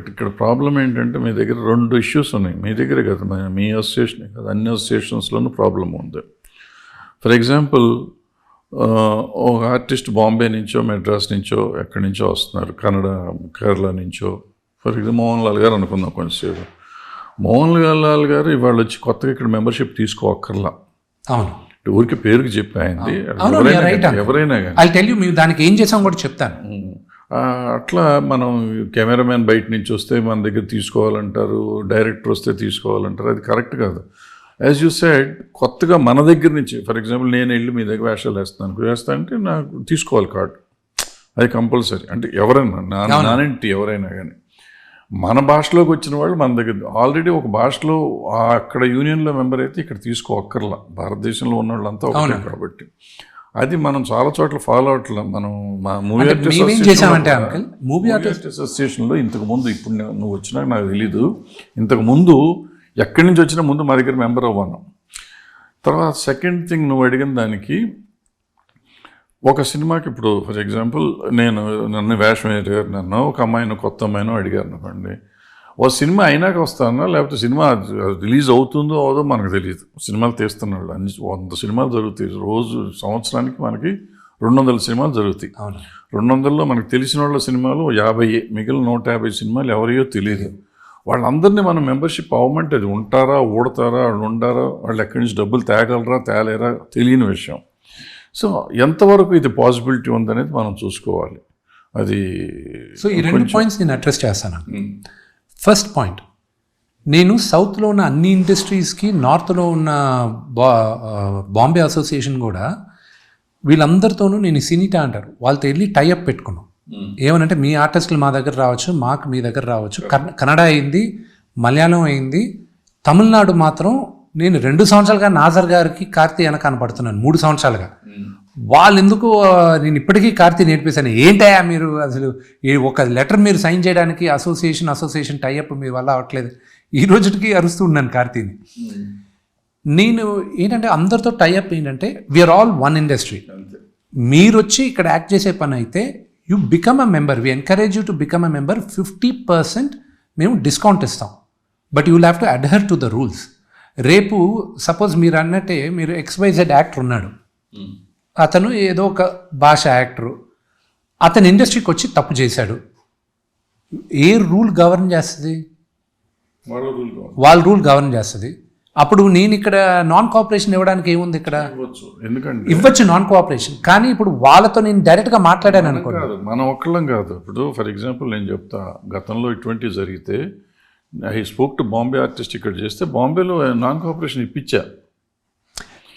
But ఇక్కడ problem ఏంటంటే మీ దగ్గర 2 ఇష్యూస్ ఉన్నాయి. మీ దగ్గరే కదా, మీ అసోసియేషనే కదా, అన్ని అసోసియేషన్స్లోనూ ప్రాబ్లం ఉంది. ఫర్ ఎగ్జాంపుల్ ఒక ఆర్టిస్ట్ బాంబే నుంచో మెడ్రాస్ నుంచో ఎక్కడి నుంచో వస్తున్నారు, కేరళ నుంచో. ఫర్ ఎగ్జాంపుల్ మోహన్ లాల్ గారు అనుకుందాం కొంచెంసేపు. మోహన్ లాల్ గారు ఇవాళ వచ్చి కొత్తగా ఇక్కడ మెంబర్షిప్ తీసుకోక్కర్లా. అవును, ఊరికి పేరుకి చెప్పాయండి. ఎవరైనా కానీ దానికి ఏం చేసాం కూడా చెప్తాను. అట్లా మనం కెమెరామ్యాన్ బయట నుంచి వస్తే మన దగ్గర తీసుకోవాలంటారు, డైరెక్టర్ వస్తే తీసుకోవాలంటారు. అది కరెక్ట్ కాదు. యాజ్ యూ సెడ్, కొత్తగా మన దగ్గర నుంచి, ఫర్ ఎగ్జాంపుల్ నేను వెళ్ళి మీ దగ్గర వేషాలు వేస్తా అంటే నాకు తీసుకోవాలి కార్డు. అది కంపల్సరీ. అంటే ఎవరైనా నానేంటి ఎవరైనా కానీ మన భాషలోకి వచ్చిన వాళ్ళు మన దగ్గర ఆల్రెడీ ఒక భాషలో అక్కడ యూనియన్లో మెంబర్ అయితే ఇక్కడ తీసుకోక్కర్లా. భారతదేశంలో ఉన్న వాళ్ళంతా ఒకటే కాబట్టి అది మనం చాలా చోట్ల ఫాలో అవట్లేదు. మనం మా మూవీ ఆర్టిస్ట్ అసోసియేషన్లో ఇంతకుముందు, ఇప్పుడు నువ్వు వచ్చినాక నాకు తెలీదు, ఇంతకుముందు ఎక్కడి నుంచి వచ్చినా ముందు మా దగ్గర మెంబర్ అవ్వను. తర్వాత సెకండ్ థింగ్, నువ్వు అడిగిన దానికి, ఒక సినిమాకి ఇప్పుడు ఫర్ ఎగ్జాంపుల్ నన్ను వేషం అడిగారు, నన్ను ఒక అమ్మాయిని కొత్త అమ్మాయినో అడిగారు అనుకోండి. ఓ సినిమా అయినాక వస్తానా, లేకపోతే సినిమా రిలీజ్ అవుతుందో అవదో మనకు తెలియదు. సినిమాలు తీస్తున్నాడు, 100 సినిమాలు జరుగుతాయి రోజు. సంవత్సరానికి మనకి 200 సినిమాలు జరుగుతాయి. 200లో మనకు తెలిసిన వాళ్ళ సినిమాలు 50, మిగిలిన 150 సినిమాలు ఎవరియో తెలియదు. వాళ్ళందరినీ మనం మెంబర్షిప్ అవ్వమంటే అది ఉంటారా, ఊడతారా, వాళ్ళు ఉండారా, వాళ్ళు ఎక్కడి నుంచి డబ్బులు తేగలరా తేలేరా తెలియని విషయం. సో ఎంతవరకు ఇది పాసిబిలిటీ ఉందనేది మనం చూసుకోవాలి. అది సో ఈ 2 పాయింట్స్ నేను అడ్రస్ చేస్తాను. ఫస్ట్ పాయింట్, నేను సౌత్లో ఉన్న అన్ని ఇండస్ట్రీస్కి, నార్త్లో ఉన్న బాంబే అసోసియేషన్ కూడా వీళ్ళందరితోనూ నేను సినీటా అంటారు, వాళ్ళతో వెళ్ళి టైఅప్ పెట్టుకున్నాం. ఏమనంటే మీ ఆర్టిస్టులు మా దగ్గర రావచ్చు, మాకు మీ దగ్గర రావచ్చు. కన్నడ అయింది, మలయాళం అయింది, తమిళనాడు మాత్రం నేను 2 సంవత్సరాలుగా నాజర్ గారికి కార్తీ వెనక కనపడుతున్నాను, 3 సంవత్సరాలుగా. వాళ్ళు ఎందుకు, నేను ఇప్పటికీ కార్తీ నేర్పిస్తాను. ఏంటయా మీరు అసలు ఒక లెటర్ మీరు సైన్ చేయడానికి అసోసియేషన్ టైఅప్ మీ వల్ల అవ్వట్లేదు, ఈ రోజుకి అరుస్తూ ఉన్నాను కార్తీని. నేను ఏంటంటే అందరితో టైఅప్ ఏంటంటే వీఆర్ ఆల్ వన్ ఇండస్ట్రీ. మీరు వచ్చి ఇక్కడ యాక్ట్ చేసే పని అయితే you become a member, we encourage you to become a member. 50% మేము డిస్కౌంట్ ఇస్తాం, but you will have to adhere to the rules. రేపు సపోజ్ మీరు అన్నట్టే, మీరు XYZ యాక్టర్ ఉన్నాడు, అతను ఏదో ఒక భాష యాక్టరు, అతని ఇండస్ట్రీకి వచ్చి తప్పు చేశాడు, ఏ రూల్ గవర్న్ చేస్తుంది? వాళ్ళ రూల్ గవర్న్ చేస్తుంది. అప్పుడు నేను ఇక్కడ నాన్ కోఆపరేషన్ ఇవ్వడానికి ఏముంది? ఇక్కడ ఇవ్వచ్చు నాన్ కోఆపరేషన్, కానీ ఇప్పుడు వాళ్ళతో నేను డైరెక్ట్గా మాట్లాడాను అనుకోండి. మనం ఒక్కళ్ళం కాదు. ఇప్పుడు ఫర్ ఎగ్జాంపుల్ నేను చెప్తా, గతంలో ఇటువంటివి జరిగితే I spoke to Bombay artist ఇక్కడ చేస్తే బాంబేలో నాన్ కోఆపరేషన్ ఇప్పించా.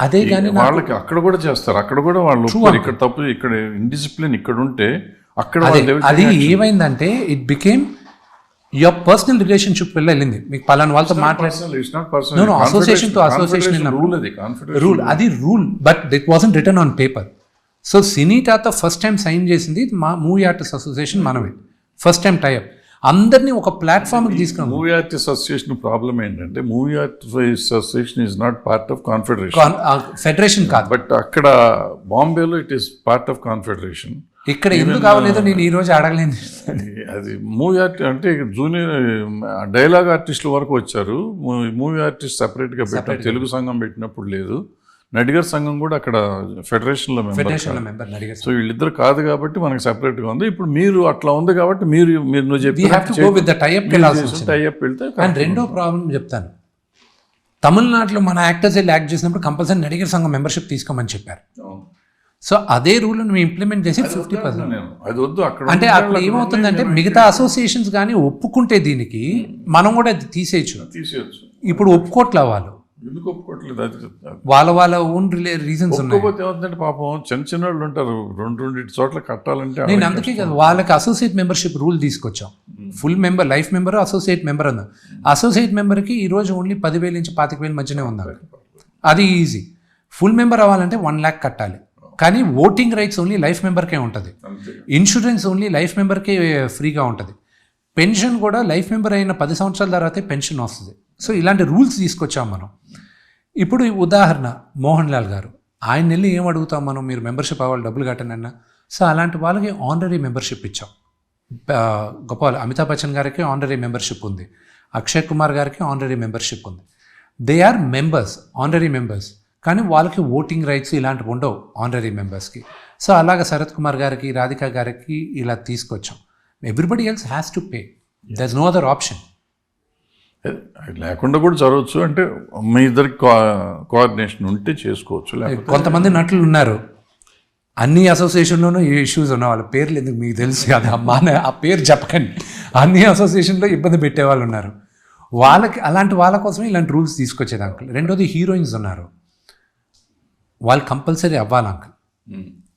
అదే కానీ వాళ్ళకి అక్కడ కూడా చేస్తారు, అక్కడ కూడా వాళ్ళు ఇక్కడ తప్పు, ఇక్కడ ఇండిసిప్లిన్ ఇక్కడ ఉంటే అక్కడ అది ఏమైందంటే it became your personal relationship వెళ్ళింది. మీకు పలానా వాళ్ళతో మాట్లాడారు, అసోసియేషన్ టు అసోసియేషన్ రూల్, అది rule, but it wasn't written on paper. So సినీటాతో ఫస్ట్ టైం సైన్ చేసింది మా మూవీ ఆర్టిస్ట్ అసోసియేషన్, మనమే ఫస్ట్ టైం టైఅప్. అందరినీ ఒక ప్లాట్ఫామ్కి తీసుకున్నాం. మూవీ ఆర్టిస్ట్ అసోసియేషన్ ప్రాబ్లం ఏంటంటే movie artist association is not part of confederation. Federation కాదు, బట్ అక్కడ బాంబేలో it is part of confederation. ఇక్కడ ఎందుకు కావలేదో నేను ఈ రోజు అడగలేదు. అది మూవీ ఆర్టిస్ట్ అంటే జూనియర్ డైలాగ్ ఆర్టిస్టుల వరకు వచ్చారు. మూవీ ఆర్టిస్ట్ సెపరేట్గా పెట్టారు, తెలుగు సంఘం పెట్టినప్పుడు లేదు. నడిగర్ సంఘం కూడా అక్కడ ఫెడరేషన్లో మెంబర్. సో వీళ్ళిద్దరు కాదు కాబట్టి మనకి సెపరేట్గా ఉంది. ఇప్పుడు మీరు అట్లా ఉంది కాబట్టి మీరు నువ్వు చెప్పి టైఅప్ వెళ్తే. అండ్ రెండో ప్రాబ్లం చెప్తాను, తమిళనాడులో మన యాక్టర్స్ వెళ్ళి యాక్ట్ చేసినప్పుడు కంపల్సరీ నడిగర్ సంఘం మెంబర్షిప్ తీసుకోమని చెప్పారు. సో అదే రూల్ మేము ఇంప్లిమెంట్ చేసి 50%. అంటే అక్కడ ఏమవుతుందంటే మిగతా అసోసియేషన్స్ కానీ ఒప్పుకుంటే దీనికి మనం కూడా అది తీసేయచ్చు. ఇప్పుడు ఒప్పుకోట్లే వాళ్ళు. ఎందుకు ఒప్పుకోవట్లేదు? అది వాళ్ళ ఓన్ రీజన్స్ ఉన్నాయి. ఏమవుతుందంటే పాపం చిన్న వాళ్ళు ఉంటారు, 2 చోట్ల కట్టాలంటే. నేను అందుకే కదా వాళ్ళకి అసోసియేట్ మెంబర్షిప్ రూల్ తీసుకొచ్చాం. Full member, life member, associate member అన్నా. అసోసియేట్ మెంబర్కి ఈరోజు ఓన్లీ 10,000 నుంచి 25,000 మధ్యనే ఉంది. అది ఈజీ. ఫుల్ మెంబర్ అవ్వాలంటే 1 lakh కట్టాలి. కానీ ఓటింగ్ రైట్స్ ఓన్లీ లైఫ్ మెంబర్కే ఉంటుంది. ఇన్సూరెన్స్ ఓన్లీ లైఫ్ మెంబర్కే ఫ్రీగా ఉంటుంది. పెన్షన్ కూడా లైఫ్ మెంబర్ అయిన 10 సంవత్సరాల తర్వాతే పెన్షన్ వస్తుంది. సో ఇలాంటి రూల్స్ తీసుకొచ్చాం మనం. ఇప్పుడు ఉదాహరణ మోహన్ లాల్ గారు, ఆయన వెళ్ళి ఏం అడుగుతాం మనం, మీరు మెంబర్షిప్ అవ్వాలి, డబ్బులు కట్టనన్నా. సో అలాంటి వాళ్ళకి ఆనరీ మెంబర్షిప్ ఇచ్చాం. గొప్ప వాళ్ళు అమితాబ్ బచ్చన్ గారికి ఆనరీ మెంబర్షిప్ ఉంది, అక్షయ్ కుమార్ గారికి ఆనరీ మెంబర్షిప్ ఉంది. They are members, honorary members, కానీ వాళ్ళకి ఓటింగ్ రైట్స్ ఇలాంటివి ఉండవు ఆనరీ మెంబర్స్కి. సో అలాగ శరత్ కుమార్ గారికి, రాధిక గారికి ఇలా తీసుకొచ్చాం. Everybody else has to pay, there is no other option. లేకుండా కూడా జరగవచ్చు, అంటే మీ ఇద్దరికి కోఆర్డినేషన్ ఉంటే చేసుకోవచ్చు. లేకపోతే కొంతమంది నటులు ఉన్నారు అన్ని అసోసియేషన్లోనూ ఈ ఇష్యూస్ ఉన్న వాళ్ళ పేర్లు ఎందుకు మీకు తెలుసు కదా, ఆ పేరు చెప్పకండి, అన్ని అసోసియేషన్లో ఇబ్బంది పెట్టేవాళ్ళు ఉన్నారు. వాళ్ళకి అలాంటి వాళ్ళ కోసమే ఇలాంటి రూల్స్ తీసుకొచ్చేది అంకుల్. రెండోది హీరోయిన్స్ ఉన్నారు, వాళ్ళు కంపల్సరీ అవ్వాలి అంకుల్.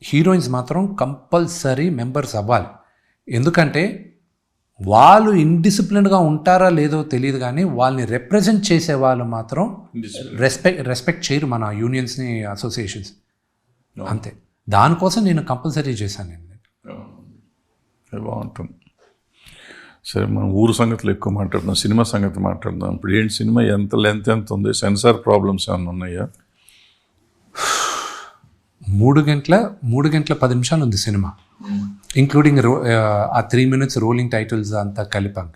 హీరోయిన్స్ మాత్రం కంపల్సరీ మెంబర్స్ అవ్వాలి. ఎందుకంటే వాళ్ళు ఇండిసిప్లిన్డ్గా ఉంటారా లేదో తెలియదు, కానీ వాళ్ళని రిప్రజెంట్ చేసే వాళ్ళు మాత్రం రెస్పెక్ట్ చేయరు మన యూనియన్స్ని, అసోసియేషన్స్. అంతే, దానికోసం నేను కంపల్సరీ చేశాను. నేను బాగుంటుంది. సరే, మనం ఊరు సంగతులు ఎక్కువ మాట్లాడుతున్నాం, సినిమా సంగతి మాట్లాడుతున్నాం. ఇప్పుడు ఏంటి సినిమా ఎంత లెంత్ ఎంత ఉంది? సెన్సార్ ప్రాబ్లమ్స్ ఏమైనా ఉన్నాయా? 3 గంటల 10 నిమిషాలు ఉంది సినిమా, ఇంక్లూడింగ్ ఆ 3 minutes రోలింగ్ టైటిల్స్ అంతా కలిపాక.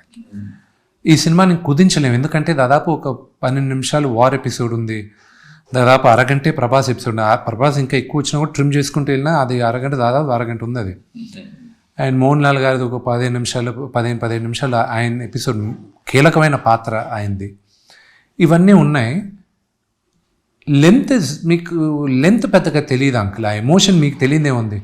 ఈ సినిమా నేను కుదించలేము, ఎందుకంటే దాదాపు ఒక 12 నిమిషాలు వార్ ఎపిసోడ్ ఉంది, దాదాపు అరగంటే ప్రభాస్ ఎపిసోడ్. ప్రభాస్ ఇంకా ఎక్కువ వచ్చినా కూడా ట్రిమ్ చేసుకుంటూ వెళ్ళినా అది అరగంట, దాదాపు అరగంట ఉంది అది. అండ్ మోహన్ లాల్ గారిది ఒక 15 నిమిషాలు ఆయన ఎపిసోడ్, కీలకమైన పాత్ర ఆయనది. ఇవన్నీ ఉన్నాయి. మీకు లెంత్ పెద్దగా తెలియదు అంకుల్, ఆ ఎమోషన్ మీకు తెలియదే ఉంది.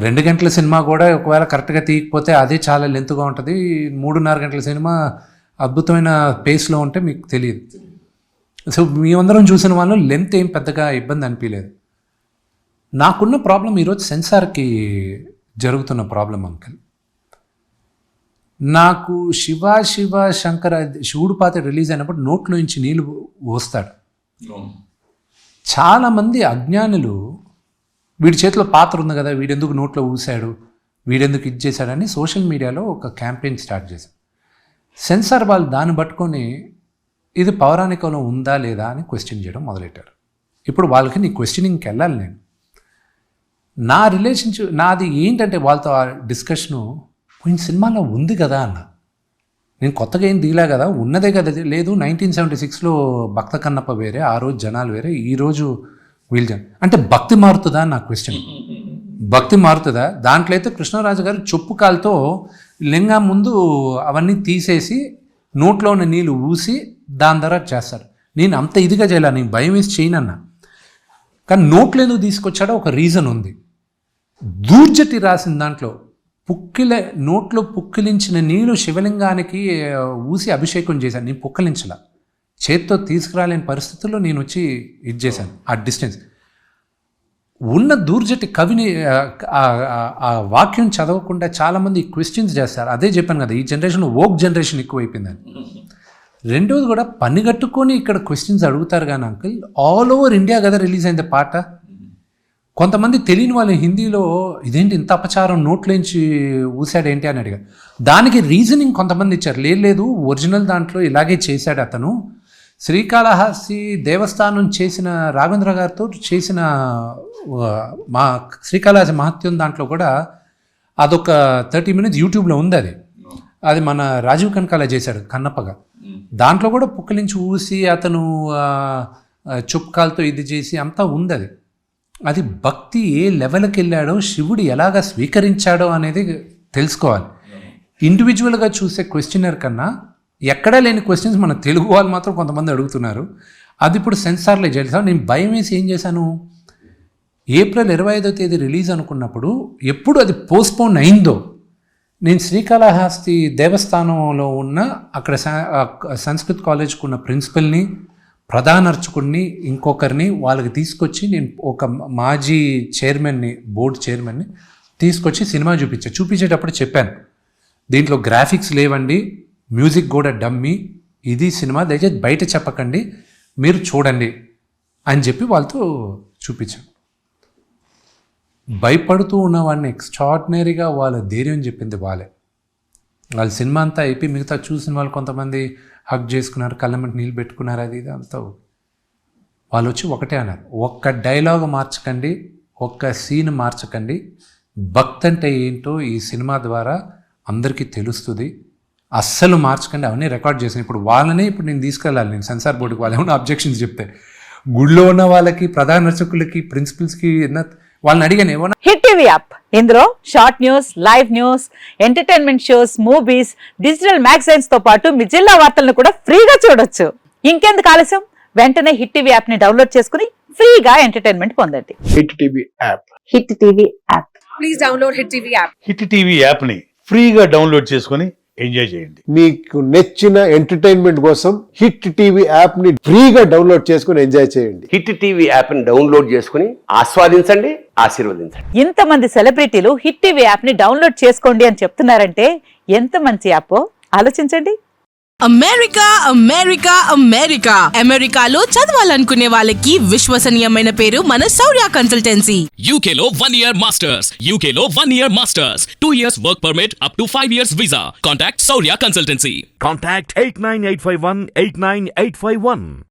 2 గంటల సినిమా కూడా ఒకవేళ కరెక్ట్గా తీయకపోతే అదే చాలా లెంత్గా ఉంటుంది. 3.5 గంటల సినిమా అద్భుతమైన పేస్లో ఉంటే మీకు తెలియదు. సో మేమందరం చూసిన వాళ్ళు లెంత్ ఏం పెద్దగా ఇబ్బంది అనిపించలేదు. నాకున్న ప్రాబ్లం ఈరోజు సెన్సార్కి జరుగుతున్న ప్రాబ్లం అంకుల్. నాకు శివ శంకర శివుడు పాత్ర రిలీజ్ అయినప్పుడు నోట్లో నుంచి నీళ్ళు పోస్తాడు. చాలామంది అజ్ఞానులు వీడి చేతిలో పాత్ర ఉంది కదా, వీడెందుకు నోట్లో ఊసాడు, వీడెందుకు ఇది చేశాడని సోషల్ మీడియాలో ఒక క్యాంపెయిన్ స్టార్ట్ చేశారు. సెన్సార్ వాళ్ళు దాన్ని పట్టుకొని ఇది పౌరాణికంలో ఉందా లేదా అని క్వశ్చన్ చేయడం మొదలెట్టారు. ఇప్పుడు వాళ్ళకి నీ క్వశ్చనింగ్కి వెళ్ళాలి. నేను నా రిలేషన్షిప్ నాది ఏంటంటే వాళ్ళతో ఆ డిస్కషను పోయిన సినిమాలో ఉంది కదా అన్న, నేను కొత్తగా ఏం దీలా కదా, ఉన్నదే కదా. లేదు 1976లో భక్త కన్నప్ప వేరే, ఆ రోజు జనాలు వేరే, ఈరోజు వీళ్ళు అంటే భక్తి మారుతుందా అని నా క్వశ్చన్. భక్తి మారుతుందా? దాంట్లో అయితే కృష్ణరాజు గారు చొప్పు కాలుతో లింగం ముందు అవన్నీ తీసేసి నోట్లో ఉన్న నీళ్ళు ఊసి దాని ద్వారా చేస్తారు. నేను అంత ఇదిగా చేయాలి, నేను భయం వేసి చేయనన్నా. కానీ నోట్లో ఎందుకు తీసుకొచ్చాడో ఒక రీజన్ ఉంది. దూర్జటి రాసిన దాంట్లో నోట్లో పుక్కిలించిన నీళ్ళు శివలింగానికి ఊసి అభిషేకం చేశాను. నేను పుక్కిలించలా, చేత్తో తీసుకురాలేని పరిస్థితుల్లో నేను వచ్చి ఇది చేశాను. ఆ డిస్టెన్స్ ఉన్న దూర్జటి కవిని ఆ వాక్యం చదవకుండా చాలామంది క్వశ్చన్స్ చేస్తారు. అదే చెప్పాను కదా, ఈ జనరేషన్లో వోక్ జనరేషన్ ఎక్కువైపోయిందని. రెండోది కూడా పని కట్టుకొని ఇక్కడ క్వశ్చన్స్ అడుగుతారు. కానీ అంకుల్ ఆల్ ఓవర్ ఇండియా కదా రిలీజ్ అయింది పాట. కొంతమంది తెలియని వాళ్ళు హిందీలో ఇదేంటి ఇంత అపచారం నోట్లోంచి ఊసాడు ఏంటి అని అడిగారు. దానికి రీజనింగ్ కొంతమంది ఇచ్చారు. లేదు ఒరిజినల్ దాంట్లో ఇలాగే చేశాడు అతను. శ్రీకాళహస్తి దేవస్థానం చేసిన రాఘవేంద్ర గారితో చేసిన మా శ్రీకాళహస్తి మహత్యం దాంట్లో కూడా అదొక 30 minutes యూట్యూబ్లో ఉంది. అది మన రాజీవ్ కనకాల చేశాడు కన్నప్పగా. దాంట్లో కూడా పుక్కలించి ఊసి అతను చుప్కాలతో ఇది చేసి అంతా ఉంది. అది భక్తి ఏ లెవెల్కి వెళ్ళాడో, శివుడు ఎలాగ స్వీకరించాడో అనేది తెలుసుకోవాలి. ఇండివిజువల్గా చూసే క్వశ్చనర్ కన్నా ఎక్కడా లేని క్వశ్చన్స్ మన తెలుగు వాళ్ళు మాత్రం కొంతమంది అడుగుతున్నారు. అది ఇప్పుడు సెన్సార్లో చేస్తాను. నేను భయం వేసి ఏం చేశాను, ఏప్రిల్ 25వ తేదీ రిలీజ్ అనుకున్నప్పుడు ఎప్పుడు అది పోస్ట్పోన్ అయిందో, నేను శ్రీకాళహస్తి దేవస్థానంలో ఉన్న అక్కడ సంస్కృత్ కాలేజ్కి ఉన్న ప్రిన్సిపల్ని, ప్రధాన అర్చకుడిని, ఇంకొకరిని వాళ్ళకి తీసుకొచ్చి నేను ఒక మాజీ చైర్మన్ని, బోర్డు చైర్మన్ని తీసుకొచ్చి సినిమా చూపించేటప్పుడు చెప్పాను, దీంట్లో గ్రాఫిక్స్ లేవండి, మ్యూజిక్ కూడా డమ్మీ, ఇది సినిమా, దయచేసి బయట చెప్పకండి, మీరు చూడండి అని చెప్పి వాళ్ళతో చూపించాను. భయపడుతూ ఉన్న వాడిని ఎక్స్ట్రాడినరీగా వాళ్ళ ధైర్యం చెప్పింది వాళ్ళే. వాళ్ళ సినిమా అంతా అయిపోయి మిగతా చూసిన వాళ్ళు కొంతమంది హక్ చేసుకున్నారు, కళ్ళమంటి నీళ్ళు పెట్టుకున్నారు, అది ఇది అంతా. వాళ్ళు వచ్చి ఒకటే అన్నారు, ఒక్క డైలాగ్ మార్చకండి, ఒక్క సీన్ మార్చకండి, భక్తి అంటే ఏంటో ఈ సినిమా ద్వారా అందరికీ తెలుస్తుంది, అస్సలు మార్చకండి, అవన్నీ రికార్డ్ చేసాను. ఇప్పుడు వాళ్ళనే ఇప్పుడు నేను తీసుకెళ్ళాలి, నేను సెన్సార్ బోర్డుకి వాళ్ళు ఏమైనా అబ్జెక్షన్స్ చెప్తే, గుళ్ళో ఉన్న వాళ్ళకి, ప్రధాన అర్చకులకి, ప్రిన్సిపల్స్కి వాళ్ళని అడిగాను ఏమన్నా. హిట్ టీవీ యాప్, ఇందులో short news, live news, entertainment shows, movies, digital magazines తో పాటు మీ జిల్లా వార్తలను కూడా ఫ్రీగా చూడొచ్చు. ఇంకెందుకు ఆలస్యం, వెంటనే హిట్ టీవీ యాప్ ని డౌన్లోడ్ చేసుకుని ఫ్రీగా ఎంటర్టైన్మెంట్ పొందండి. Hit TV app. Hit TV app. Please download Hit TV app. Hit TV యాప్ని ఫ్రీగా డౌన్లోడ్ చేసుకొని ఎంజాయ్ చేయండి. మీకు నచ్చిన ఎంటర్టైన్మెంట్ కోసం హిట్ టీవీ యాప్ ని ఫ్రీగా డౌన్లోడ్ చేసుకుని ఎంజాయ్ చేయండి. హిట్ టీవీ యాప్ని డౌన్లోడ్ చేసుకుని ఆస్వాదించండి, ఆశీర్వదించండి. ఇంతమంది సెలబ్రిటీలు హిట్ టీవీ యాప్ ని డౌన్లోడ్ చేసుకోండి అని చెప్తున్నారంటే ఎంత మంచి యాప్ ఆలోచించండి. అమెరికా అమెరికా అమెరికా అమెరికాలో చదవాలనుకునే వాళ్ళకి విశ్వసనీయమైన పేరు మన శౌర్య కన్సల్టెన్సీ. UK లో 1 year masters. UK లో 1 year masters. 2 years work permit up to 5 years visa. Contact Saurya Consultancy. Contact 89851 89851.